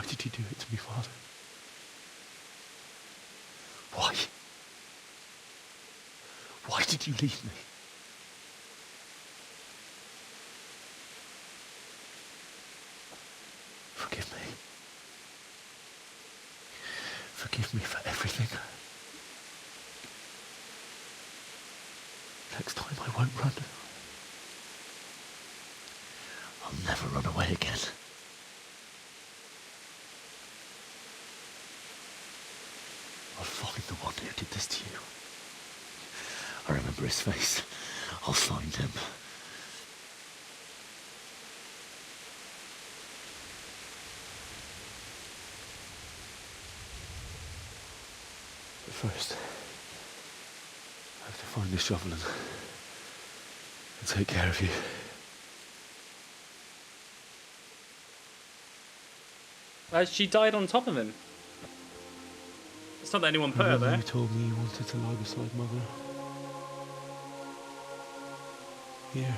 Why did you do it to me, Father? Why? Why did you leave me? Forgive me. Forgive me for everything. Next time I won't run. I'll never run away again. I'll find the one who did this to you. I remember his face. I'll find him. But first, I have to find this shovel and take care of you. She died on top of him. It's not that anyone put her Remember there. you told me you wanted to lie beside Mother? Here.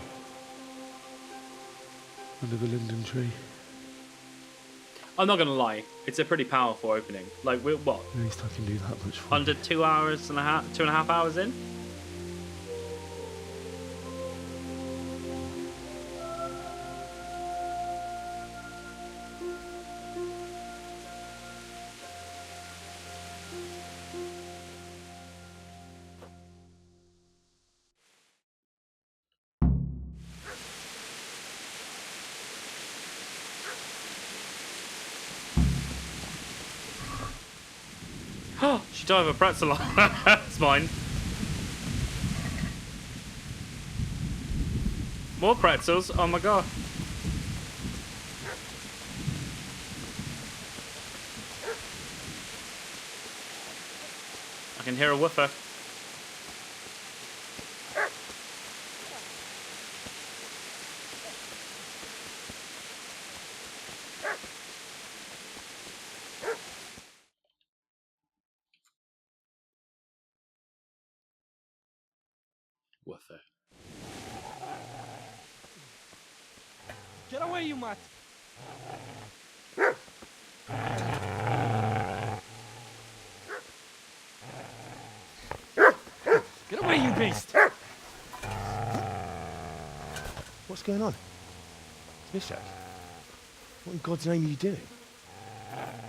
Under the linden tree. I'm not gonna lie, it's a pretty powerful opening. Like, we're what? At least I can do that much for Under you. 2.5 hours in? She died of a pretzel. That's mine. More pretzels? Oh my god. I can hear a woofer. Woofer. Get away, you mutt! Get away, you beast! What's going on? Mishak? What in God's name are you doing?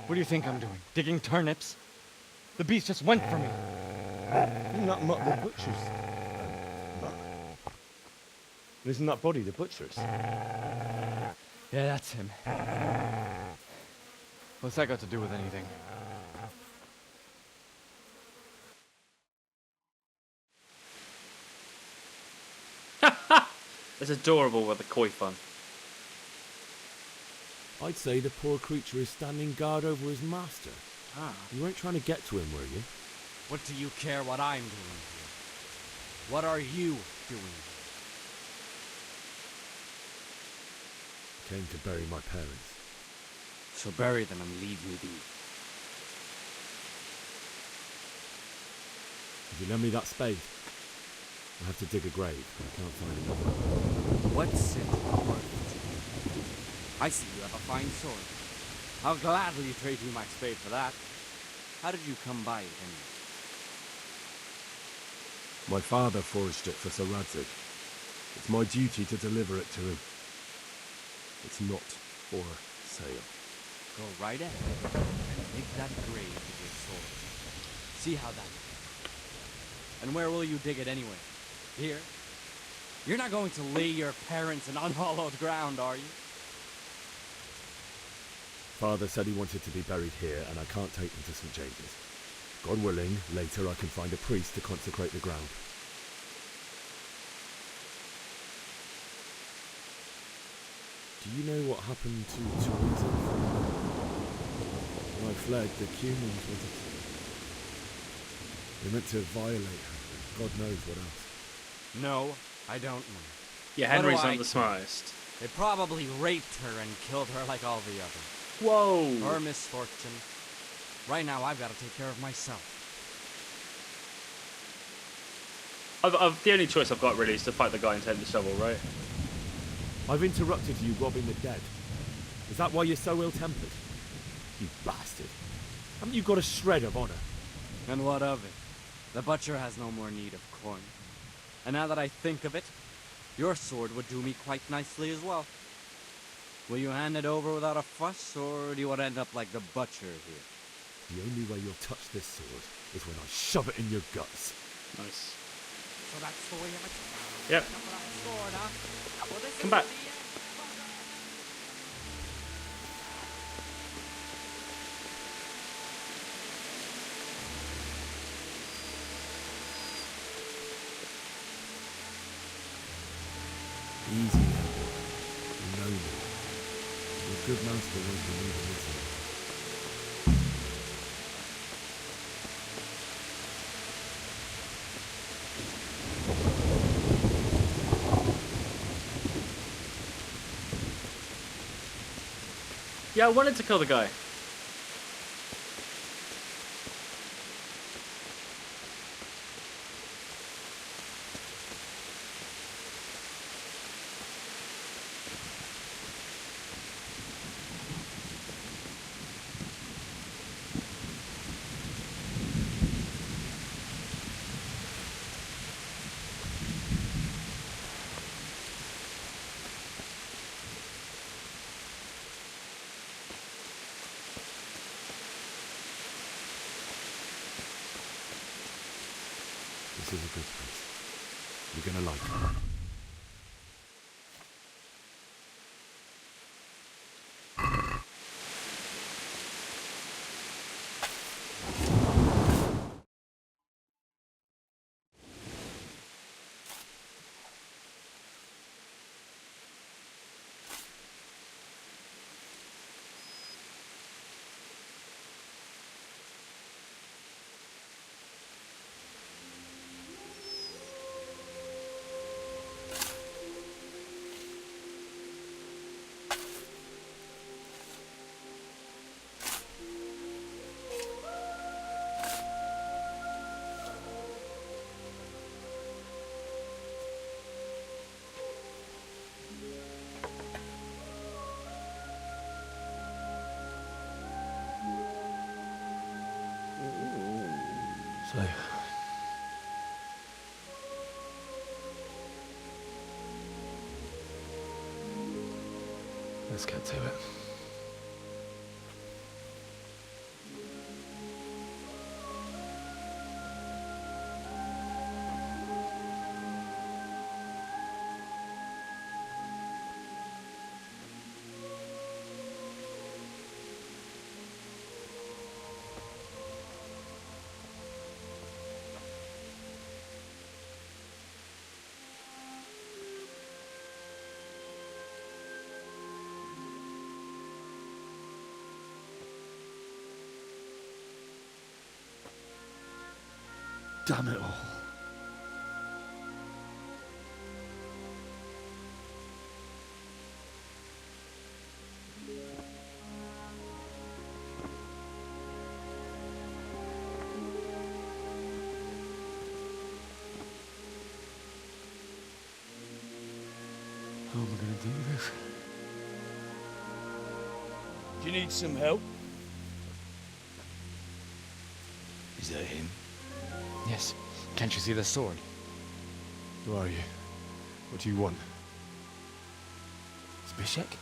What do you think I'm doing? Digging turnips? The beast just went for me. Isn't that Mutt the butcher's? Mutt? And isn't that body the butcher's? Yeah, that's him. What's that got to do with anything? It's adorable with the koi fun. I'd say the poor creature is standing guard over his master. Ah. You weren't trying to get to him, were you? What do you care what I'm doing here? What are you doing here? Came to bury my parents. So bury them and leave me be. If you lend me that spade, I have to dig a grave, and I can't find another. What's it worth to you? I see you have a fine sword. I'll gladly trade you my spade for that. How did you come by it anyway? My father forged it for Sir Radzig. It's my duty to deliver it to him. It's not for sale. Go right ahead and dig that grave with your sword. See how that goes. And where will you dig it anyway? Here? You're not going to lay your parents in unhallowed ground, are you? Father said he wanted to be buried here, and I can't take them to St. James's. God willing, later I can find a priest to consecrate the ground. Do you know what happened to Teresa? When I fled, the Cumans wanted to... They meant to violate her, and God knows what else. No, I don't know. Yeah, What do Henry's I not the smartest. They probably raped her and killed her like all the others. Whoa! Her misfortune. Right now, I've got to take care of myself. The only choice I've got really is to fight the guy and take the shovel, right? I've interrupted you robbing the dead. Is that why you're so ill-tempered? You bastard. Haven't you got a shred of honor? And what of it? The butcher has no more need of coin. And now that I think of it, your sword would do me quite nicely as well. Will you hand it over without a fuss, or do you want to end up like the butcher here? The only way you'll touch this sword is when I shove it in your guts. Nice. So that's the way of it? Yep. Sword, huh? Well, this Come is back. the end. Easy now, boy. You know me. Your good master won't be leaving this here. Yeah, I wanted to kill the guy. This is a good place. You're gonna like it. So, let's get to it. Damn it all. How am I going to do this? Do you need some help? Is that him? Yes. Can't you see the sword? Who are you? What do you want? Zbyszek?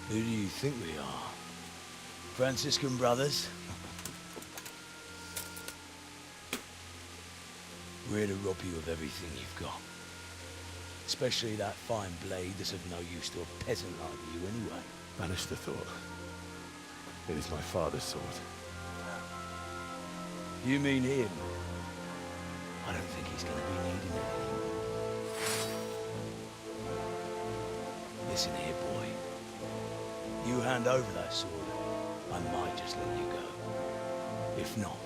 Who do you think we are? Franciscan brothers? We're here to rob you of everything you've got. Especially that fine blade that's of no use to a peasant like you anyway. Banish the thought. It is my father's sword. You mean him? I don't think he's going to be needing it anymore. Listen here, boy. You hand over that sword, I might just let you go. If not,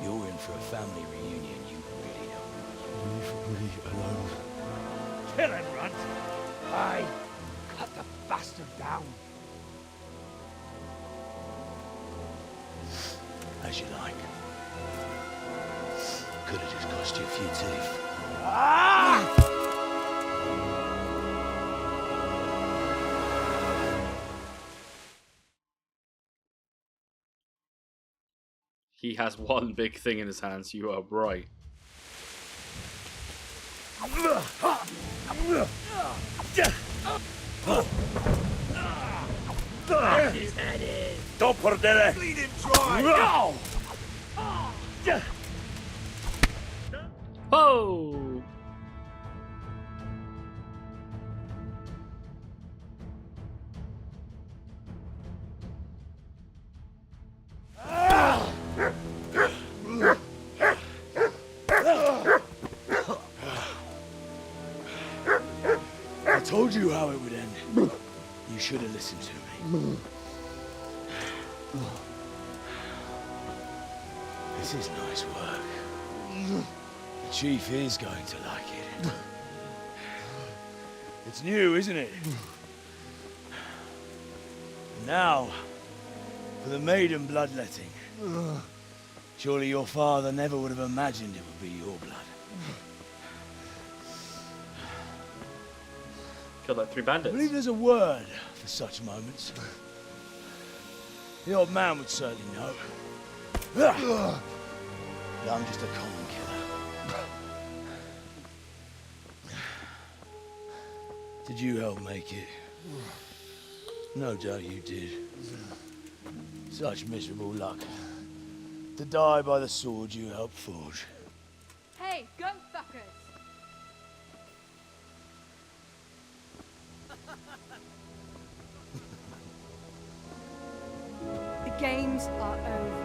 you're in for a family reunion you really don't want. Leave me alone. Kill him, Runt! Aye, cut the bastard down. As you like. Could have just cost you a few teeth. Ah! He has one big thing in his hands. You are right. Don't perdere! Bleed him dry! Whoa! I told you how it would end. You should have listened to me. This is nice work. The Chief is going to like it. It's new, isn't it? Now, for the maiden bloodletting. Surely your father never would have imagined it would be your blood. Killed like 3 I bandits. believe there's a word for such moments. The old man would certainly know. That I'm just a common killer. Did you help make it? No doubt you did. Such miserable luck. To die by the sword you helped forge. Hey, go fuckers! The games are over.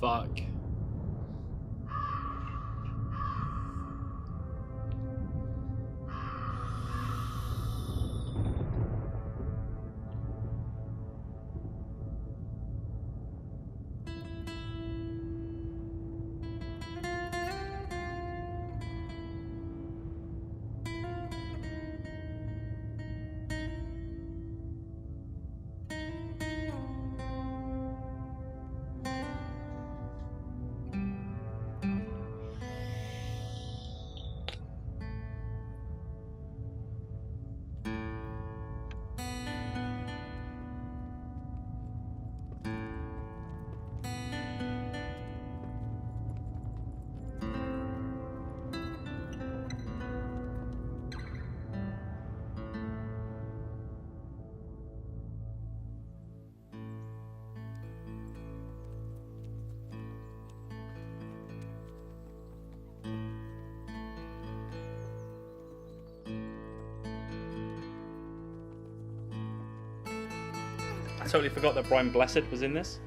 Fuck. I totally forgot that Brian Blessed was in this.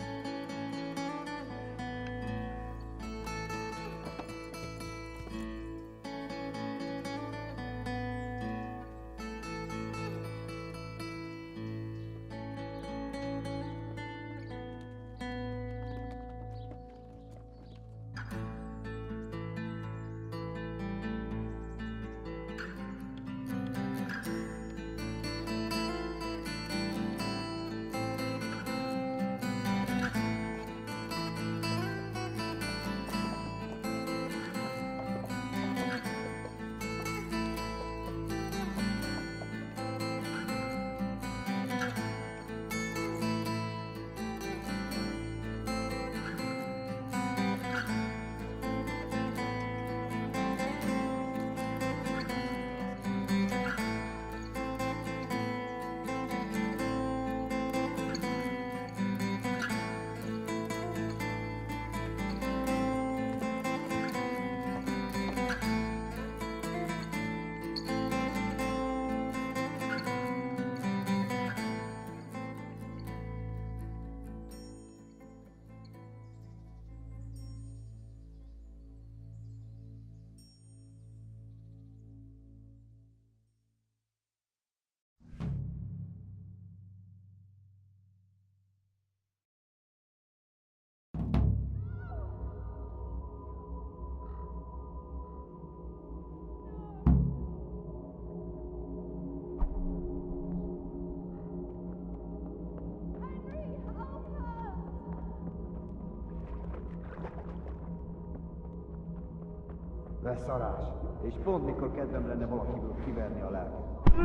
Leszarás. És pont mikor kedvem lenne valakiből kiverni a lelket.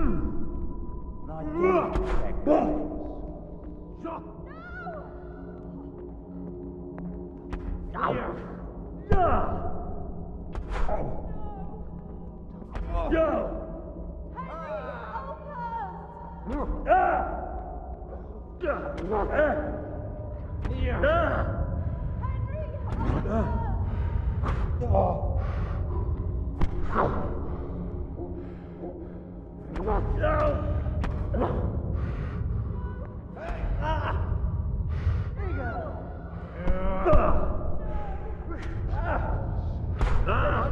Na gyertek! Csak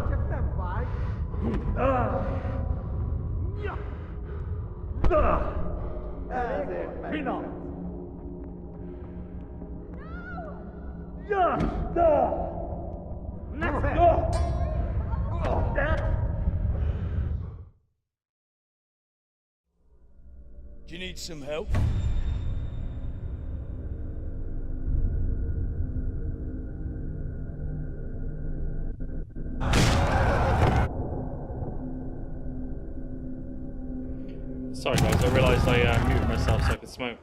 nem fáj. Ezért meg. Do you need some help? Sorry guys, I realised I muted myself so I could smoke.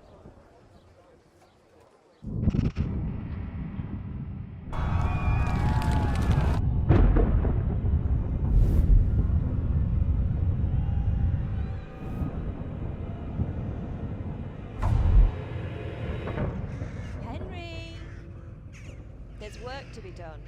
Henry! There's work to be done.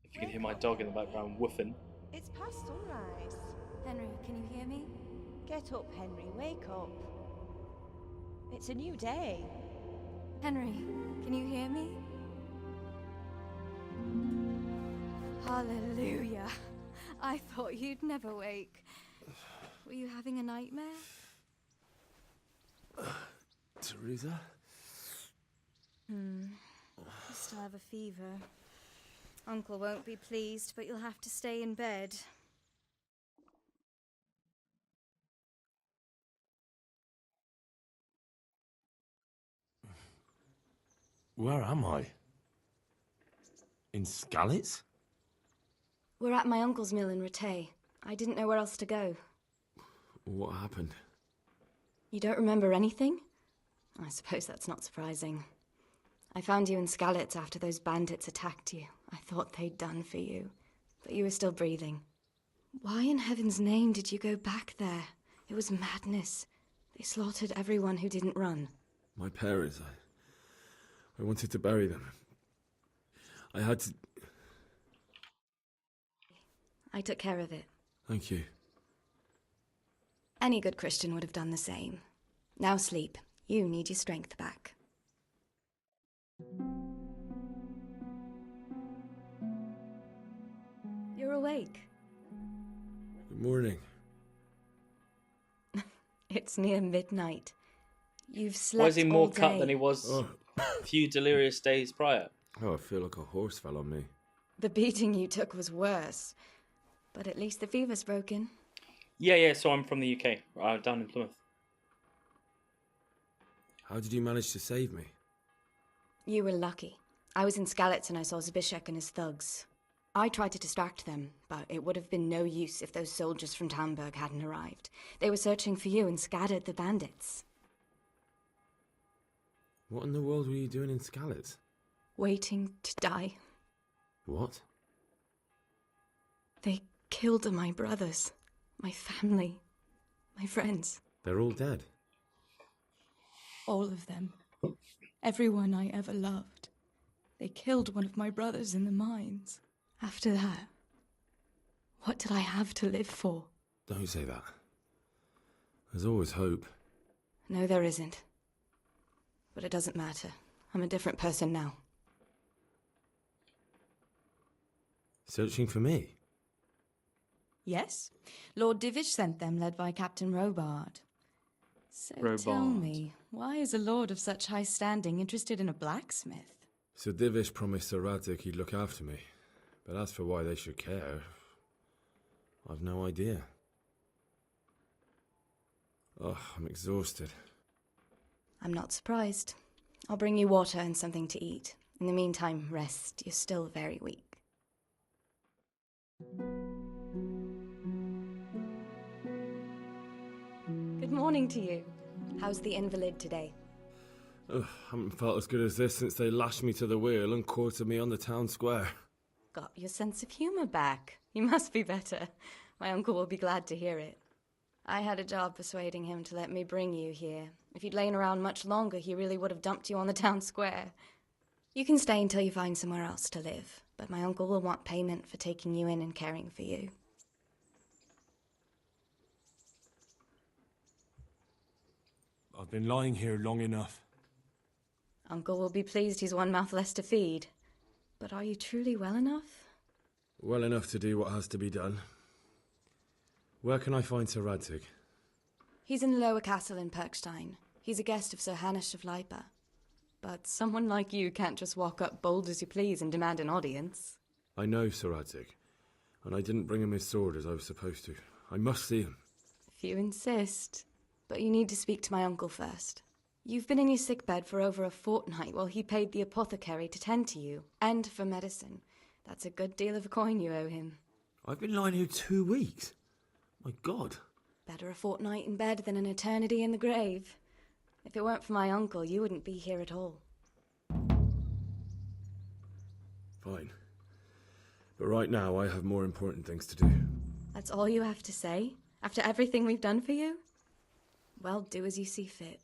If you can hear my dog in the background woofing. It's past sunrise. Henry, can you hear me? Get up, Henry, wake up. It's a new day. Henry, can you hear me? Hallelujah. I thought you'd never wake. Were you having a nightmare? Teresa? You still have a fever. Uncle won't be pleased, but you'll have to stay in bed. Where am I? In Skalitz? We're at my uncle's mill in Rattay. I didn't know where else to go. What happened? You don't remember anything? I suppose that's not surprising. I found you in Skalitz after those bandits attacked you. I thought they'd done for you, but you were still breathing. Why in heaven's name did you go back there? It was madness. They slaughtered everyone who didn't run. My parents, I wanted to bury them. I had to... I took care of it. Thank you. Any good Christian would have done the same. Now sleep. You need your strength back. You're awake. Good morning. It's near midnight. You've slept Why is he all more day. cut than he was a few delirious days prior? Oh, I feel like a horse fell on me. The beating you took was worse. But at least the fever's broken. Yeah, so I'm from the UK, down in Plymouth. How did you manage to save me? You were lucky. I was in Skalitz and I saw Zbyszek and his thugs. I tried to distract them, but it would have been no use if those soldiers from Tamburg hadn't arrived. They were searching for you and scattered the bandits. What in the world were you doing in Skalitz? Waiting to die. What? They killed my brothers, my family, my friends. They're all dead. All of them. Everyone I ever loved. They killed one of my brothers in the mines. After that, what did I have to live for? Don't say that. There's always hope. No, there isn't. But it doesn't matter. I'm a different person now. Searching for me? Yes. Lord Divish sent them, led by Captain Robard. So tell Robard. me, why is a lord of such high standing interested in a blacksmith? Sir Divish promised Sir Radzig he'd look after me. But as for why they should care, I've no idea. Oh, I'm exhausted. I'm not surprised. I'll bring you water and something to eat. In the meantime, rest. You're still very weak. Good morning to you. How's the invalid today? Ugh, haven't felt as good as this since they lashed me to the wheel and quartered me on the town square. Got your sense of humour back. You must be better. My uncle will be glad to hear it. I had a job persuading him to let me bring you here. If you'd lain around much longer, he really would have dumped you on the town square. You can stay until you find somewhere else to live, but my uncle will want payment for taking you in and caring for you. I've been lying here long enough. Uncle will be pleased he's one mouth less to feed. But are you truly well enough? Well enough to do what has to be done. Where can I find Sir Radzig? He's in the lower castle in Perkstein. He's a guest of Sir Hanush of Leipa. But someone like you can't just walk up bold as you please and demand an audience. I know Sir Radzig, and I didn't bring him his sword as I was supposed to. I must see him. If you insist. But you need to speak to my uncle first. You've been in your sickbed for over a fortnight while he paid the apothecary to tend to you, and for medicine. That's a good deal of coin you owe him. I've been lying here 2 weeks. My God. Better a fortnight in bed than an eternity in the grave. If it weren't for my uncle, you wouldn't be here at all. Fine. But right now I have more important things to do. That's all you have to say? After everything we've done for you? Well, do as you see fit.